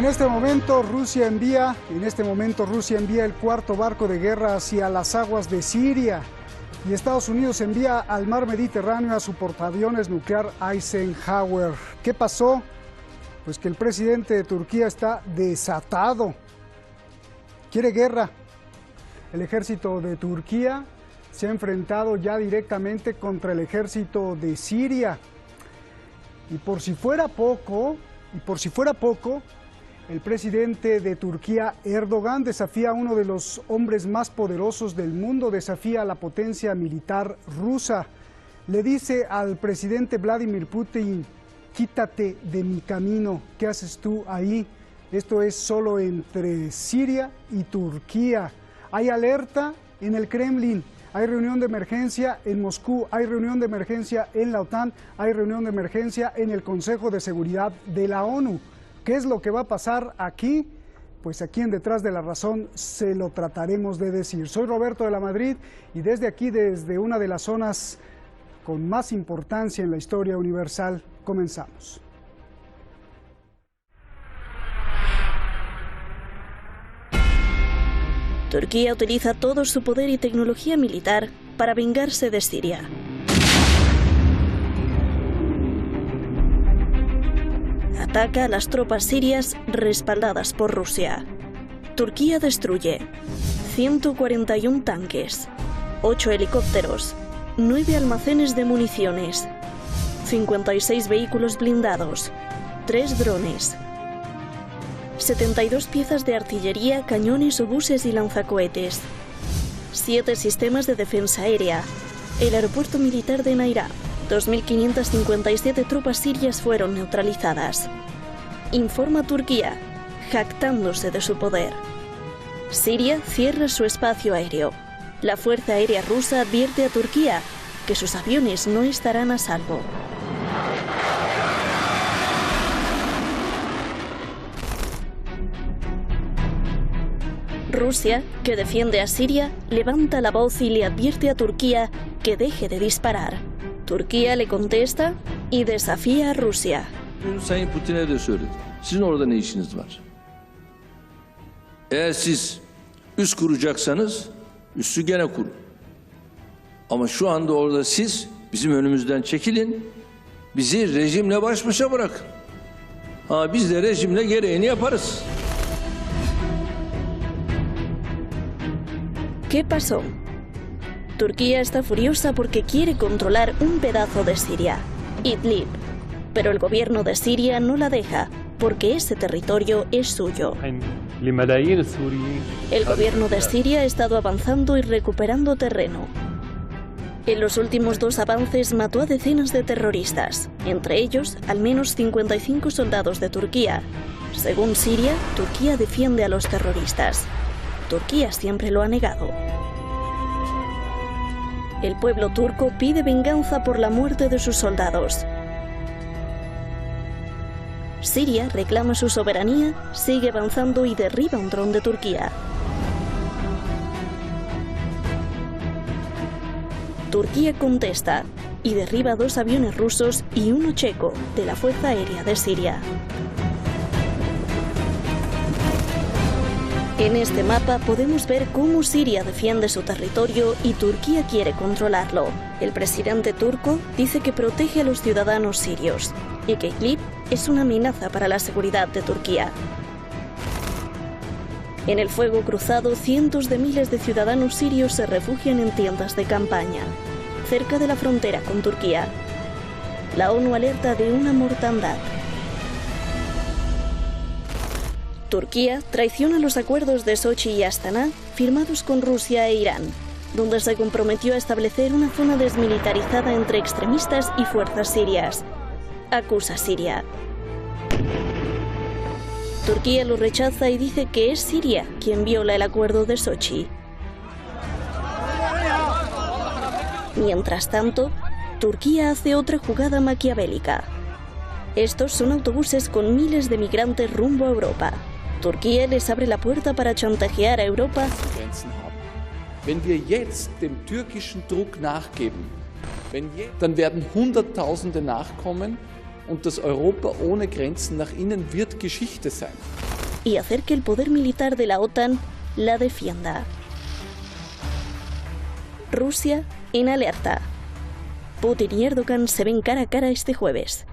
En este momento Rusia envía el cuarto barco de guerra hacia las aguas de Siria y Estados Unidos envía al mar Mediterráneo a su portaaviones nuclear Eisenhower. ¿Qué pasó? Pues que el presidente de Turquía está desatado. Quiere guerra. El ejército de Turquía se ha enfrentado ya directamente contra el ejército de Siria. Y por si fuera poco, el presidente de Turquía, Erdogan, desafía a uno de los hombres más poderosos del mundo, desafía a la potencia militar rusa. Le dice al presidente Vladimir Putin: quítate de mi camino, ¿qué haces tú ahí? Esto es solo entre Siria y Turquía. Hay alerta en el Kremlin, hay reunión de emergencia en Moscú, hay reunión de emergencia en la OTAN, hay reunión de emergencia en el Consejo de Seguridad de la ONU. ¿Qué es lo que va a pasar aquí? Pues aquí en Detrás de la Razón se lo trataremos de decir. Soy Roberto de la Madrid y desde aquí, desde una de las zonas con más importancia en la historia universal, comenzamos. Turquía utiliza todo su poder y tecnología militar para vengarse de Siria. Ataca a las tropas sirias respaldadas por Rusia. Turquía destruye 141 tanques, 8 helicópteros, 9 almacenes de municiones, 56 vehículos blindados, 3 drones, 72 piezas de artillería, cañones, obuses y lanzacohetes, 7 sistemas de defensa aérea, el aeropuerto militar de Nairab. 2.557 tropas sirias fueron neutralizadas. Informa Turquía, jactándose de su poder. Siria cierra su espacio aéreo. La Fuerza Aérea Rusa advierte a Turquía que sus aviones no estarán a salvo. Rusia, que defiende a Siria, levanta la voz y le advierte a Turquía que deje de disparar. Turquía le contesta y desafía a Rusia. Sayın Putin'e de söyledim. Sizin orada ne işiniz var? Eğer siz üs kuracaksanız üssü gene kurun. Ama şu anda orada siz bizim önümüzden çekilin. Bizi rejimle baş başa bırakın. Biz de rejimle gereğini yaparız. ¿Qué pasó? Turquía está furiosa porque quiere controlar un pedazo de Siria, Idlib. Pero el gobierno de Siria no la deja, porque ese territorio es suyo. El gobierno de Siria ha estado avanzando y recuperando terreno. En los últimos 2 avances mató a decenas de terroristas, entre ellos al menos 55 soldados de Turquía. Según Siria, Turquía defiende a los terroristas. Turquía siempre lo ha negado. El pueblo turco pide venganza por la muerte de sus soldados. Siria reclama su soberanía, sigue avanzando y derriba un dron de Turquía. Turquía contesta y derriba 2 aviones rusos y 1 checo de la Fuerza Aérea de Siria. En este mapa podemos ver cómo Siria defiende su territorio y Turquía quiere controlarlo. El presidente turco dice que protege a los ciudadanos sirios y que Idlib es una amenaza para la seguridad de Turquía. En el fuego cruzado, cientos de miles de ciudadanos sirios se refugian en tiendas de campaña, cerca de la frontera con Turquía. La ONU alerta de una mortandad. Turquía traiciona los acuerdos de Sochi y Astana firmados con Rusia e Irán, donde se comprometió a establecer una zona desmilitarizada entre extremistas y fuerzas sirias. Acusa a Siria. Turquía lo rechaza y dice que es Siria quien viola el acuerdo de Sochi. Mientras tanto, Turquía hace otra jugada maquiavélica. Estos son autobuses con miles de migrantes rumbo a Europa. Turquía les abre la puerta para chantajear a Europa. Wenn wir jetzt dem türkischen Druck nachgeben, dann werden Hunderttausende nachkommen und das Europa ohne Grenzen nach innen wird Geschichte sein. y hacer que el poder militar de la OTAN la defienda. Rusia en alerta. Putin y Erdogan se ven cara a cara este jueves.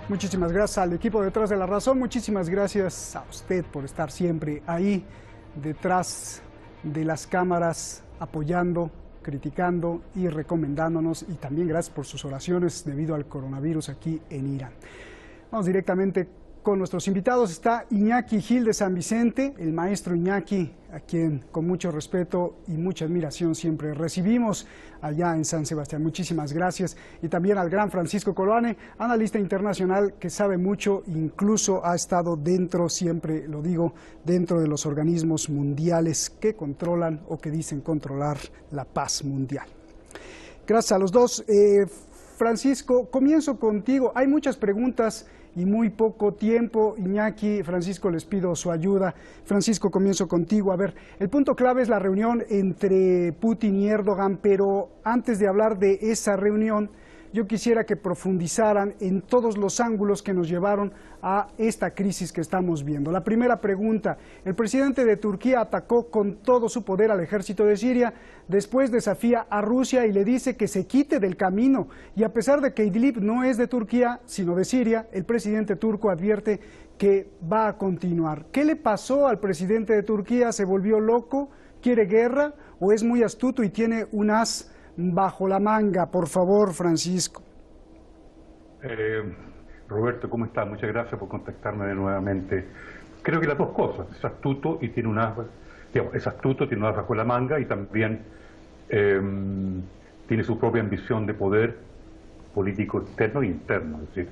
Muchísimas gracias al equipo detrás de La Razón, muchísimas gracias a usted por estar siempre ahí detrás de las cámaras, apoyando, criticando y recomendándonos, y también gracias por sus oraciones debido al coronavirus aquí en Irán. Vamos directamente con nuestros invitados. Está Iñaki Gil de San Vicente, el maestro Iñaki, a quien con mucho respeto y mucha admiración siempre recibimos allá en San Sebastián. Muchísimas gracias. Y también al gran Francisco Coloane, analista internacional que sabe mucho, incluso ha estado dentro, siempre lo digo, dentro de los organismos mundiales que controlan o que dicen controlar la paz mundial. Gracias a los dos. Francisco, comienzo contigo. Hay muchas preguntas y muy poco tiempo. Iñaki, Francisco, les pido su ayuda. Francisco, comienzo contigo. A ver, el punto clave es la reunión entre Putin y Erdogan, pero antes de hablar de esa reunión, yo quisiera que profundizaran en todos los ángulos que nos llevaron a esta crisis que estamos viendo. La primera pregunta: el presidente de Turquía atacó con todo su poder al ejército de Siria, después desafía a Rusia y le dice que se quite del camino, y a pesar de que Idlib no es de Turquía, sino de Siria, el presidente turco advierte que va a continuar. ¿Qué le pasó al presidente de Turquía? ¿Se volvió loco? ¿Quiere guerra? ¿O es muy astuto y tiene un as bajo la manga? Por favor, Francisco. Roberto, ¿cómo estás? Muchas gracias por contactarme nuevamente. Creo que las dos cosas: es astuto y tiene un as, es astuto, tiene un as bajo la manga, y también tiene su propia ambición de poder político externo e interno. Es decir,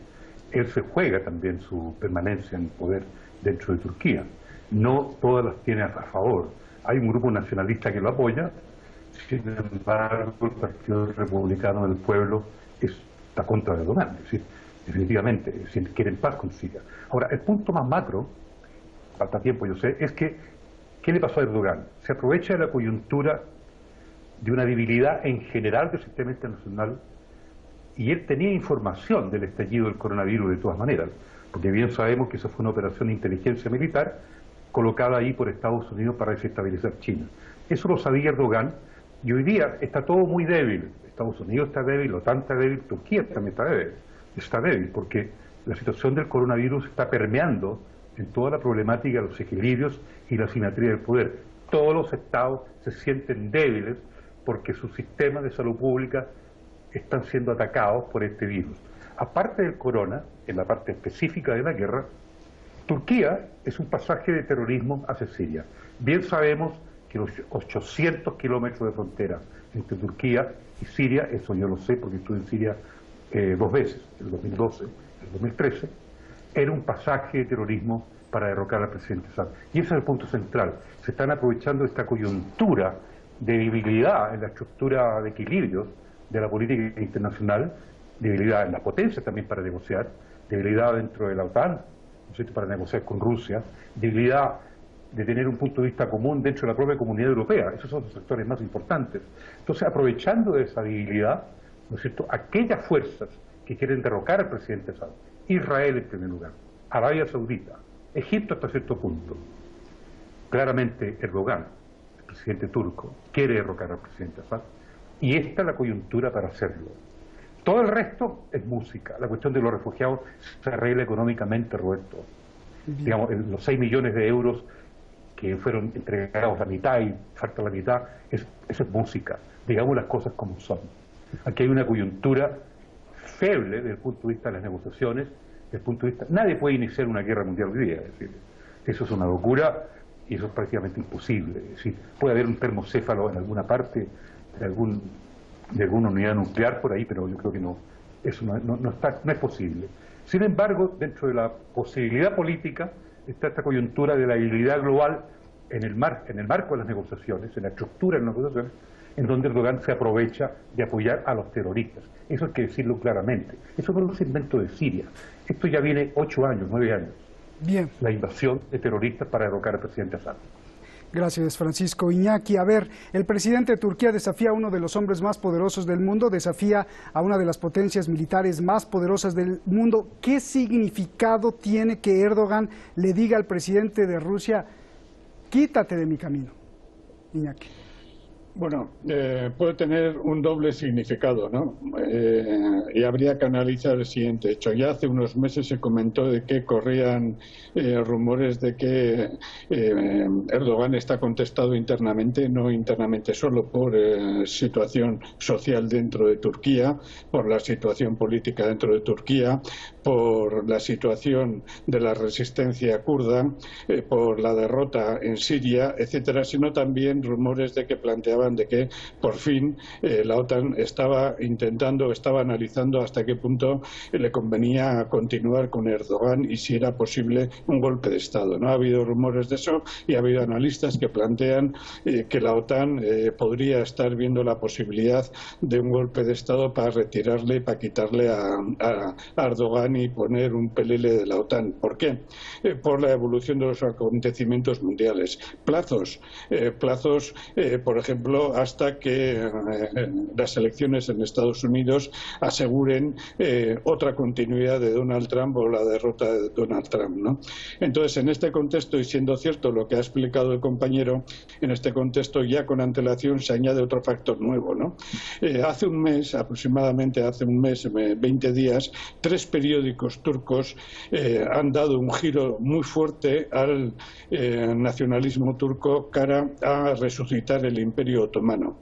él se juega también su permanencia en poder dentro de Turquía. No todas las tiene a favor. Hay un grupo nacionalista que lo apoya. Sin embargo, el Partido Republicano del Pueblo está contra Erdogan. Es decir, definitivamente, si quieren paz con Siria. Ahora, el punto más macro, falta tiempo yo sé, es que, ¿qué le pasó a Erdogan? Se aprovecha de la coyuntura de una debilidad en general del sistema internacional, y él tenía información del estallido del coronavirus de todas maneras, porque bien sabemos que esa fue una operación de inteligencia militar colocada ahí por Estados Unidos para desestabilizar China. Eso lo sabía Erdogan, y hoy día está todo muy débil. Estados Unidos está débil, la OTAN está débil, Turquía también está débil, porque la situación del coronavirus está permeando en toda la problemática de los equilibrios y la simetría del poder. Todos los estados se sienten débiles porque sus sistemas de salud pública están siendo atacados por este virus. Aparte del corona, en la parte específica de la guerra, Turquía es un pasaje de terrorismo hacia Siria. Bien sabemos que los 800 kilómetros de frontera entre Turquía y Siria, eso yo lo sé porque estuve en Siria 2 veces, en el 2012, en el 2013, era un pasaje de terrorismo para derrocar al presidente Assad. Y ese es el punto central. Se están aprovechando esta coyuntura de debilidad en la estructura de equilibrios de la política internacional, debilidad en las potencias también para negociar, debilidad dentro de la OTAN, ¿no es cierto?, para negociar con Rusia, debilidad de tener un punto de vista común dentro de la propia comunidad europea. Esos son los sectores más importantes. Entonces, aprovechando de esa debilidad, ¿no es cierto?, aquellas fuerzas que quieren derrocar al presidente Assad, Israel en primer lugar, Arabia Saudita, Egipto hasta cierto punto, claramente Erdogan, el presidente turco, quiere derrocar al presidente Assad, y esta es la coyuntura para hacerlo. Todo el resto es música. La cuestión de los refugiados se arregla económicamente, Roberto. Digamos, los 6 millones de euros que fueron entregados a la mitad y falta la mitad, eso es música. Digamos las cosas como son. Aquí hay una coyuntura feble desde el punto de vista de las negociaciones, desde el punto de vista... Nadie puede iniciar una guerra mundial hoy día, es decir, eso es una locura y eso es prácticamente imposible. Es decir, puede haber un termocéfalo en alguna parte de alguna unidad nuclear por ahí, pero yo creo que no, eso no es posible. Sin embargo, dentro de la posibilidad política está esta coyuntura de la debilidad global en el marco de las negociaciones, en la estructura de las negociaciones, en donde Erdogan se aprovecha de apoyar a los terroristas. Eso hay que decirlo claramente. Eso no es invento de Siria. Esto ya viene 8 años, 9 años. Bien. la invasión de terroristas para derrocar al presidente Assad. Gracias, Francisco. Iñaki, a ver, el presidente de Turquía desafía a uno de los hombres más poderosos del mundo, desafía a una de las potencias militares más poderosas del mundo. ¿Qué significado tiene que Erdogan le diga al presidente de Rusia, quítate de mi camino? Iñaki. Bueno, puede tener un doble significado, ¿no? Y habría que analizar el siguiente hecho. Ya hace unos meses se comentó de que corrían rumores de que Erdogan está contestado internamente, no internamente solo por situación social dentro de Turquía, por la situación política dentro de Turquía, por la situación de la resistencia kurda, por la derrota en Siria, etcétera, sino también rumores de que planteaban de que por fin la OTAN estaba analizando hasta qué punto le convenía continuar con Erdogan y si era posible un golpe de Estado, ¿no? Ha habido rumores de eso y ha habido analistas que plantean que la OTAN podría estar viendo la posibilidad de un golpe de Estado para retirarle, para quitarle a Erdogan y poner un pelele de la OTAN. ¿Por qué? Por la evolución de los acontecimientos mundiales. Plazos, por ejemplo, hasta que las elecciones en Estados Unidos aseguren otra continuidad de Donald Trump o la derrota de Donald Trump, ¿no? Entonces, en este contexto, y siendo cierto lo que ha explicado el compañero, en este contexto ya con antelación se añade otro factor nuevo, ¿no? Hace un mes, aproximadamente hace un mes, 20 días, 3 periódicos turcos han dado un giro muy fuerte al nacionalismo turco cara a resucitar el Imperio Otomano.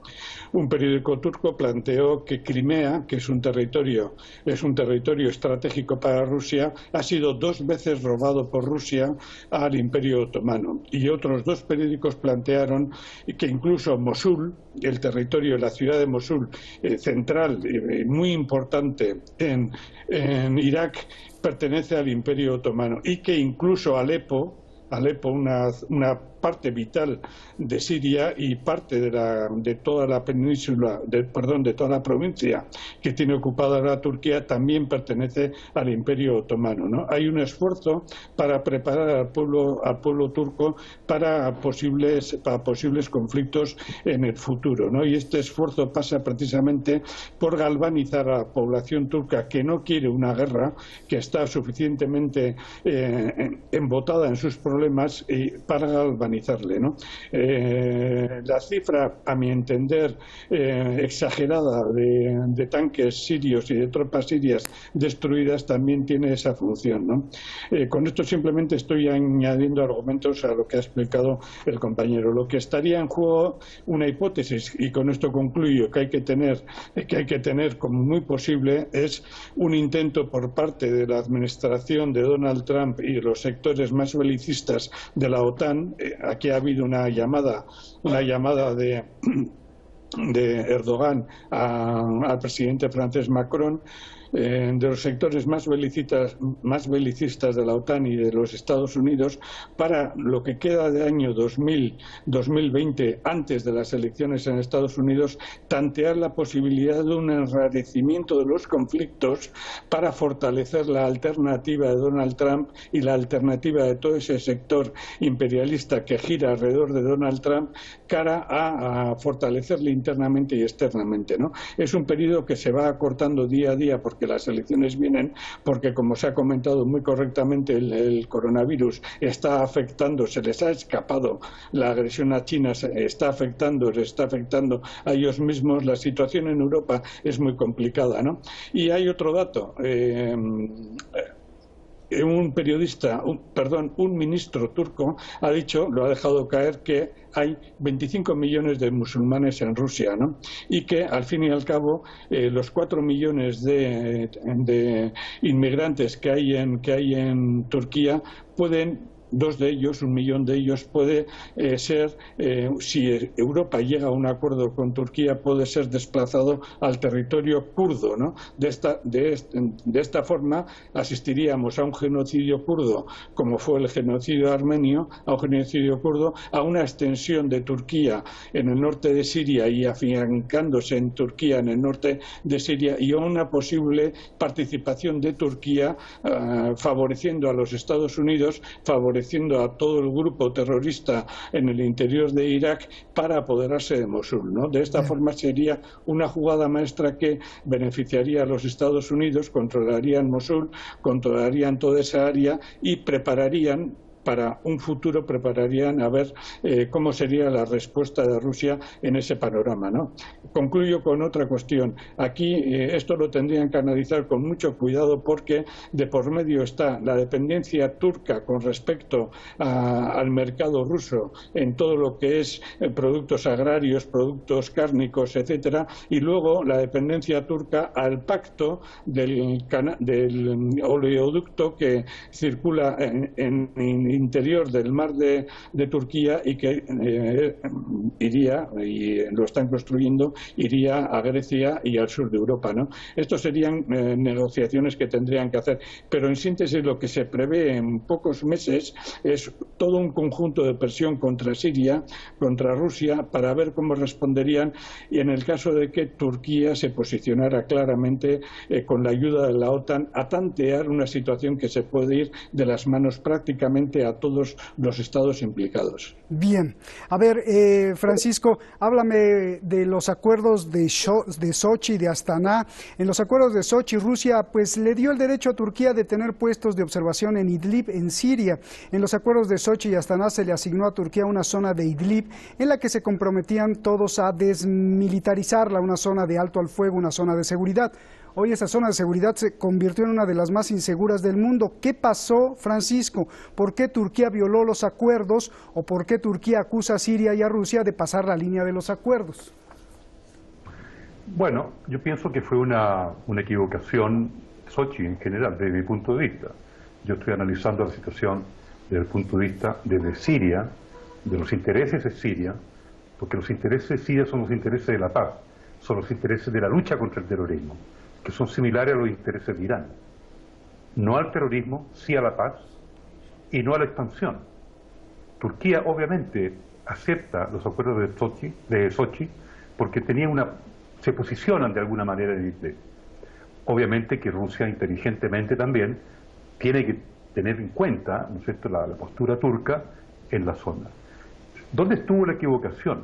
Un periódico turco planteó que Crimea, que es un territorio estratégico para Rusia, ha sido 2 veces robado por Rusia al Imperio Otomano. Y otros 2 periódicos plantearon que incluso Mosul, el territorio, la ciudad de Mosul, central, muy importante en Irak, pertenece al Imperio Otomano y que incluso Alepo, una parte vital de Siria y parte de toda la península, de toda la provincia que tiene ocupada ahora Turquía, también pertenece al Imperio Otomano, ¿no? Hay un esfuerzo para preparar al pueblo turco para posibles conflictos en el futuro, ¿no? Y este esfuerzo pasa precisamente por galvanizar a la población turca que no quiere una guerra, que está suficientemente embotada en sus problemas, y para galvanizarle, ¿no? La cifra, a mi entender, exagerada de tanques sirios y de tropas sirias destruidas también tiene esa función, ¿no? Con esto simplemente estoy añadiendo argumentos a lo que ha explicado el compañero. Lo que estaría en juego, una hipótesis, y con esto concluyo, que hay que tener como muy posible, es un intento por parte de la administración de Donald Trump y los sectores más belicistas de la OTAN. Aquí ha habido una llamada de Erdogan al presidente francés Macron, de los sectores más belicistas de la OTAN y de los Estados Unidos, para lo que queda de año 2020, antes de las elecciones en Estados Unidos, tantear la posibilidad de un enrarecimiento de los conflictos para fortalecer la alternativa de Donald Trump y la alternativa de todo ese sector imperialista que gira alrededor de Donald Trump, cara a fortalecerle internamente y externamente, ¿no? Es un periodo que se va acortando día a día porque las elecciones vienen, porque, como se ha comentado muy correctamente, el coronavirus está afectando, se les ha escapado la agresión a China, les está afectando a ellos mismos. La situación en Europa es muy complicada, ¿no? Y hay otro dato. Un ministro turco ha dicho, lo ha dejado caer, que hay 25 millones de musulmanes en Rusia, ¿no? Y que, al fin y al cabo, los 4 millones de inmigrantes que hay en Turquía pueden 2 de ellos, 1 millón de ellos, puede ser, si Europa llega a un acuerdo con Turquía, puede ser desplazado al territorio kurdo, ¿no? De esta forma asistiríamos a un genocidio kurdo, como fue el genocidio armenio, a un genocidio kurdo, a una extensión de Turquía en el norte de Siria y afiancándose en Turquía en el norte de Siria, y a una posible participación de Turquía favoreciendo a los Estados Unidos, favoreciendo a todo el grupo terrorista en el interior de Irak para apoderarse de Mosul, ¿no? De esta forma sería una jugada maestra que beneficiaría a los Estados Unidos, controlarían Mosul, controlarían toda esa área y prepararían para un futuro, prepararían a ver cómo sería la respuesta de Rusia en ese panorama, ¿no? Concluyo con otra cuestión. Aquí esto lo tendrían que analizar con mucho cuidado, porque de por medio está la dependencia turca con respecto al mercado ruso en todo lo que es productos agrarios, productos cárnicos, etcétera, y luego la dependencia turca al pacto del oleoducto que circula en interior del mar de Turquía y que iría, y lo están construyendo, iría a Grecia y al sur de Europa, ¿no? Estos serían negociaciones que tendrían que hacer, pero en síntesis lo que se prevé en pocos meses es todo un conjunto de presión contra Siria, contra Rusia, para ver cómo responderían, y en el caso de que Turquía se posicionara claramente con la ayuda de la OTAN a tantear una situación que se puede ir de las manos prácticamente a todos los estados implicados. Bien, a ver, Francisco, háblame de los acuerdos de Sochi, de Astana. En los acuerdos de Sochi, Rusia pues le dio el derecho a Turquía de tener puestos de observación en Idlib, en Siria. En los acuerdos de Sochi y Astana se le asignó a Turquía una zona de Idlib en la que se comprometían todos a desmilitarizarla, una zona de alto al fuego, una zona de seguridad. Hoy esa zona de seguridad se convirtió en una de las más inseguras del mundo. ¿Qué pasó, Francisco? ¿Por qué Turquía violó los acuerdos o por qué Turquía acusa a Siria y a Rusia de pasar la línea de los acuerdos? Bueno, yo pienso que fue una equivocación Sochi en general, desde mi punto de vista. Yo estoy analizando la situación desde el punto de vista desde Siria, de los intereses de Siria, porque los intereses de Siria son los intereses de la paz, son los intereses de la lucha contra el terrorismo, que son similares a los intereses de Irán. No al terrorismo, sí a la paz y no a la expansión. Turquía obviamente acepta los acuerdos de Sochi porque se posicionan de alguna manera en Idlib. Obviamente que Rusia inteligentemente también tiene que tener en cuenta, ¿no es cierto?, la postura turca en la zona. ¿Dónde estuvo la equivocación?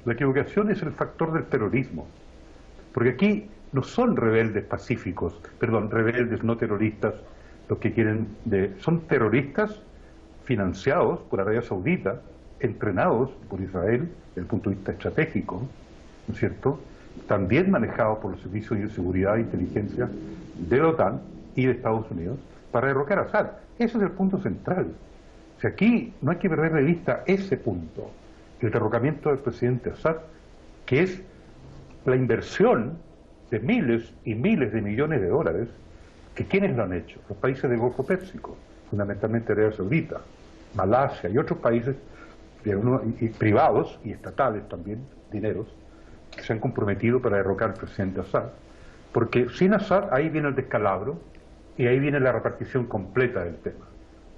La equivocación es el factor del terrorismo, porque aquí no son rebeldes pacíficos, rebeldes no terroristas, los que quieren son terroristas financiados por Arabia Saudita, entrenados por Israel desde el punto de vista estratégico, ¿no es cierto?, también manejados por los servicios de seguridad e inteligencia de la OTAN y de Estados Unidos para derrocar a Assad. Ese es el punto central. O sea, aquí no hay que perder de vista ese punto, el derrocamiento del presidente Assad, que es la inversión de miles y miles de millones de dólares, que ¿quiénes lo han hecho? Los países del Golfo Pérsico, fundamentalmente Arabia Saudita, Malasia y otros países y privados y estatales también, dineros, que se han comprometido para derrocar al presidente Assad, porque sin Assad ahí viene el descalabro y ahí viene la repartición completa del tema,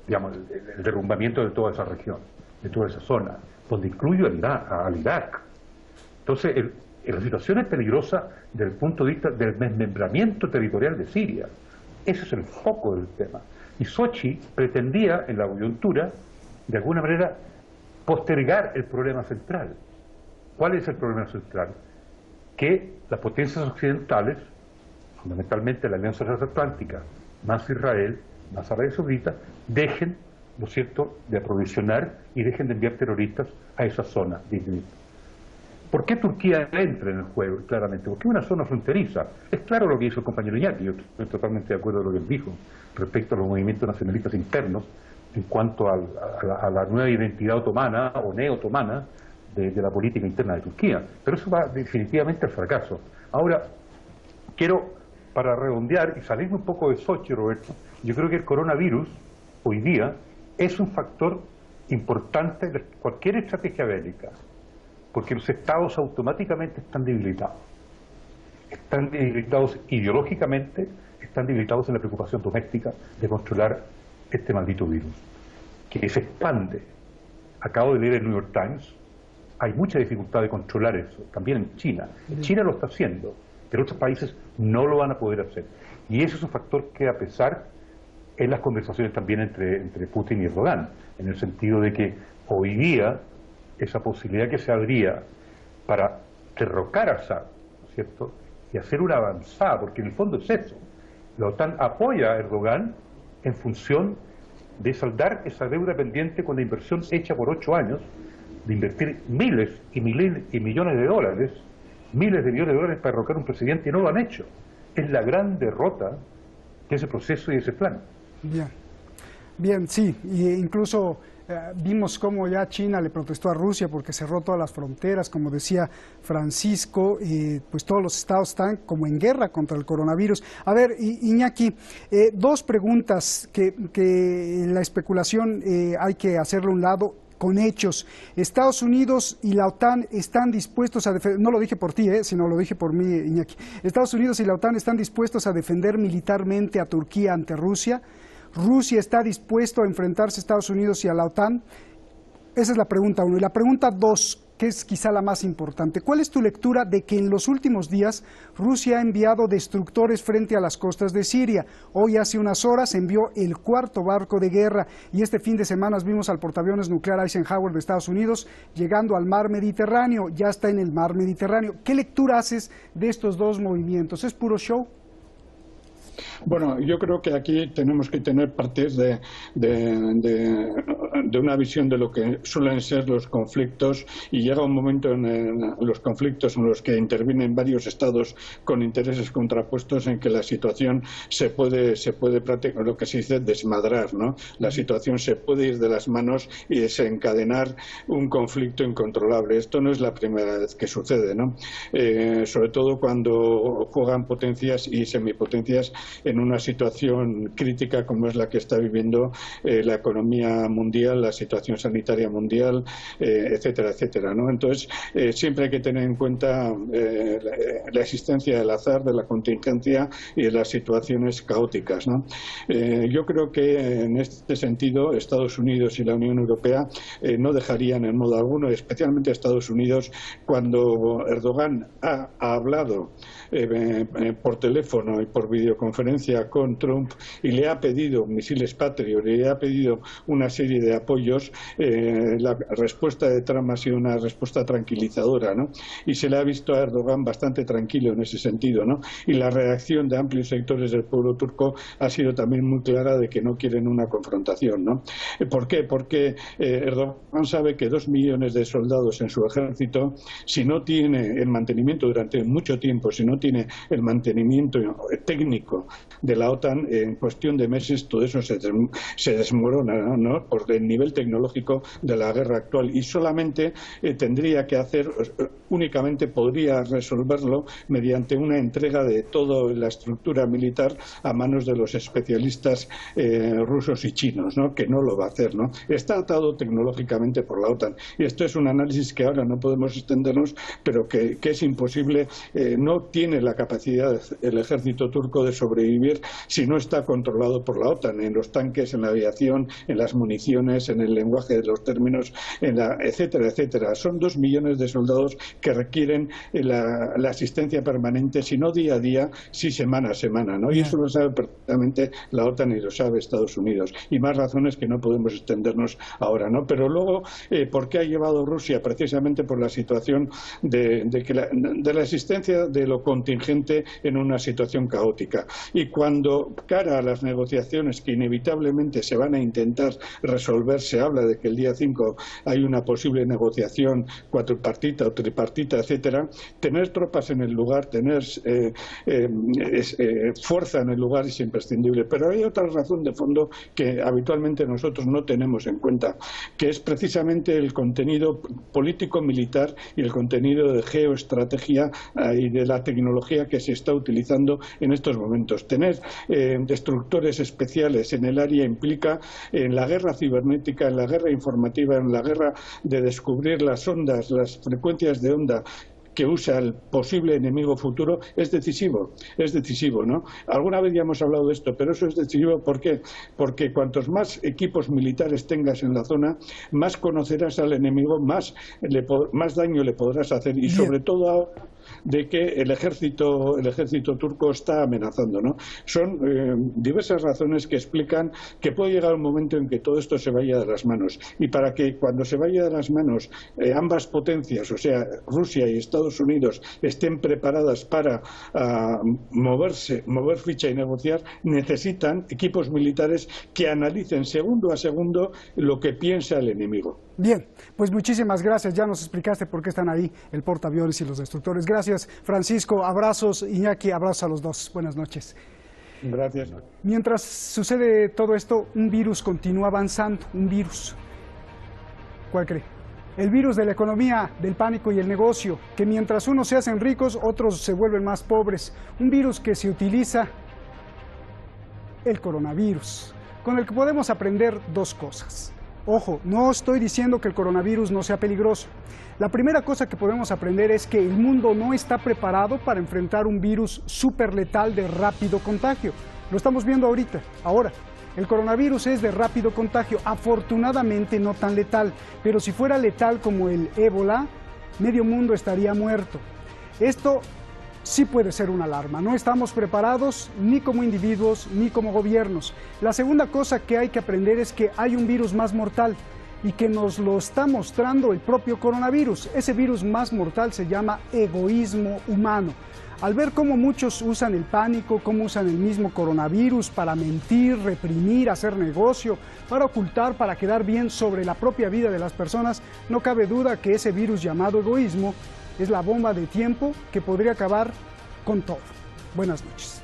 digamos, el derrumbamiento de toda esa región, de toda esa zona, donde incluye al Irak. Entonces, la situación es peligrosa desde el punto de vista del desmembramiento territorial de Siria. Ese es el foco del tema. Y Sochi pretendía, en la coyuntura, de alguna manera, postergar el problema central. ¿Cuál es el problema central? Que las potencias occidentales, fundamentalmente la Alianza Transatlántica, más Israel, más Arabia Saudita, dejen, ¿no es cierto?, de aprovisionar y dejen de enviar terroristas a esa zona de Idlib. ¿Por qué Turquía entra en el juego? Claramente, porque es una zona fronteriza. Es claro lo que hizo el compañero Iñaki, yo estoy totalmente de acuerdo con lo que él dijo respecto a los movimientos nacionalistas internos en cuanto a la nueva identidad otomana o neo-otomana de la política interna de Turquía. Pero eso va definitivamente al fracaso. Ahora, quiero, para redondear y salirme un poco de Sochi, Roberto, yo creo que el coronavirus hoy día es un factor importante de cualquier estrategia bélica, porque los estados automáticamente están debilitados. Están debilitados ideológicamente, están debilitados en la preocupación doméstica de controlar este maldito virus, que se expande. Acabo de leer el New York Times, hay mucha dificultad de controlar eso, también en China. China lo está haciendo, pero otros países no lo van a poder hacer. Y ese es un factor que, a pesar, en las conversaciones también entre Putin y Erdogan, en el sentido de que hoy día esa posibilidad que se abría para derrocar a Assad, ¿no es cierto?, y hacer una avanzada, porque en el fondo es eso. La OTAN apoya a Erdogan en función de saldar esa deuda pendiente con la inversión hecha por 8 años, de invertir miles y millones de dólares, miles de millones de dólares para derrocar a un presidente, y no lo han hecho. Es la gran derrota de ese proceso y de ese plan. Bien, sí, e incluso vimos cómo ya China le protestó a Rusia porque cerró todas las fronteras, como decía Francisco, pues todos los estados están como en guerra contra el coronavirus. A ver, Iñaki, dos preguntas que la especulación hay que hacerle a un lado, con hechos. Estados Unidos y la OTAN están dispuestos a defender, no lo dije por ti, sino lo dije por mí, Iñaki. Estados Unidos y la OTAN están dispuestos a defender militarmente a Turquía ante Rusia. ¿Rusia está dispuesto a enfrentarse a Estados Unidos y a la OTAN? Esa es la pregunta 1. Y la pregunta 2, que es quizá la más importante. ¿Cuál es tu lectura de que en los últimos días Rusia ha enviado destructores frente a las costas de Siria? Hoy, hace unas horas, envió el 4º barco de guerra, y este fin de semana vimos al portaaviones nuclear Eisenhower de Estados Unidos llegando al mar Mediterráneo. Ya está en el mar Mediterráneo. ¿Qué lectura haces de estos dos movimientos? ¿Es puro show? Bueno, yo creo que aquí tenemos que tener partes de una visión de lo que suelen ser los conflictos, y llega un momento en los conflictos en los que intervienen varios estados con intereses contrapuestos en que la situación se puede prácticamente, lo que se dice, desmadrar, ¿no? La situación se puede ir de las manos y desencadenar un conflicto incontrolable. Esto no es la primera vez que sucede, ¿no? Sobre todo cuando juegan potencias y semipotencias en una situación crítica como es la que está viviendo la economía mundial, la situación sanitaria mundial, etcétera, etcétera, ¿no? Entonces, siempre hay que tener en cuenta la existencia del azar, de la contingencia y de las situaciones caóticas, ¿no? Yo creo que en este sentido Estados Unidos y la Unión Europea no dejarían en modo alguno, especialmente Estados Unidos, cuando Erdogan ha hablado por teléfono y por videoconferencia con Trump y le ha pedido misiles Patriot y le ha pedido una serie de apoyos. La respuesta de Trump ha sido una respuesta tranquilizadora, ¿no? Y se le ha visto a Erdogan bastante tranquilo en ese sentido, ¿no? Y la reacción de amplios sectores del pueblo turco ha sido también muy clara de que no quieren una confrontación, ¿no? ¿Por qué? Porque Erdogan sabe que 2 millones de soldados en su ejército, si no tiene el mantenimiento durante mucho tiempo, si no tiene el mantenimiento técnico de la OTAN, en cuestión de meses todo eso se desmorona, ¿no? Por el nivel tecnológico de la guerra actual, y solamente tendría que hacer, únicamente podría resolverlo mediante una entrega de toda la estructura militar a manos de los especialistas rusos y chinos, ¿no? Que no lo va a hacer, ¿no? Está atado tecnológicamente por la OTAN, y esto es un análisis que ahora no podemos extendernos, pero que es imposible. No tiene la capacidad el ejército turco de sobrevivir si no está controlado por la OTAN, en los tanques, en la aviación, en las municiones, en el lenguaje de los términos, etcétera, etcétera. Son 2 millones de soldados que requieren la asistencia permanente, si no día a día, sí semana a semana, ¿no? Y eso lo sabe perfectamente la OTAN y lo sabe Estados Unidos. Y más razones que no podemos extendernos ahora, ¿no? Pero luego, ¿por qué ha llevado Rusia? Precisamente por la situación de la existencia de lo contingente en una situación caótica. Y cuando, cara a las negociaciones que inevitablemente se van a intentar resolver, se habla de que el día 5 hay una posible negociación cuatripartita o tripartita, etcétera, tener tropas en el lugar, tener fuerza en el lugar es imprescindible. Pero hay otra razón de fondo que habitualmente nosotros no tenemos en cuenta, que es precisamente el contenido político-militar y el contenido de geoestrategia y de la tecnología que se está utilizando en estos momentos. Tener destructores especiales en el área implica, en la guerra cibernética, cibernética, en la guerra informativa, en la guerra de descubrir las ondas, las frecuencias de onda que usa el posible enemigo futuro, es decisivo, ¿no? Alguna vez ya hemos hablado de esto, pero eso es decisivo. ¿Por qué? Porque cuantos más equipos militares tengas en la zona, más conocerás al enemigo, más daño le podrás hacer, y sobre todo de que el ejército turco está amenazando, ¿no? Son diversas razones que explican que puede llegar un momento en que todo esto se vaya de las manos, y para que cuando se vaya de las manos ambas potencias, o sea, Rusia y Estados Unidos, estén preparadas para mover ficha y negociar, necesitan equipos militares que analicen segundo a segundo lo que piensa el enemigo. Bien, pues muchísimas gracias, ya nos explicaste por qué están ahí el portaaviones y los destructores. Gracias, Francisco, abrazos, Iñaki, abrazos a los dos, buenas noches. Gracias. Mientras sucede todo esto, un virus continúa avanzando, un virus. ¿Cuál cree? El virus de la economía, del pánico y el negocio, que mientras unos se hacen ricos, otros se vuelven más pobres. Un virus que se utiliza, el coronavirus, con el que podemos aprender dos cosas. Ojo, no estoy diciendo que el coronavirus no sea peligroso. La primera cosa que podemos aprender es que el mundo no está preparado para enfrentar un virus súper letal de rápido contagio. Lo estamos viendo ahora. El coronavirus es de rápido contagio, afortunadamente no tan letal, pero si fuera letal como el ébola, medio mundo estaría muerto. Esto sí puede ser una alarma. No estamos preparados ni como individuos ni como gobiernos. La segunda cosa que hay que aprender es que hay un virus más mortal y que nos lo está mostrando el propio coronavirus. Ese virus más mortal se llama egoísmo humano. Al ver cómo muchos usan el pánico, cómo usan el mismo coronavirus para mentir, reprimir, hacer negocio, para ocultar, para quedar bien sobre la propia vida de las personas, no cabe duda que ese virus llamado egoísmo es la bomba de tiempo que podría acabar con todo. Buenas noches.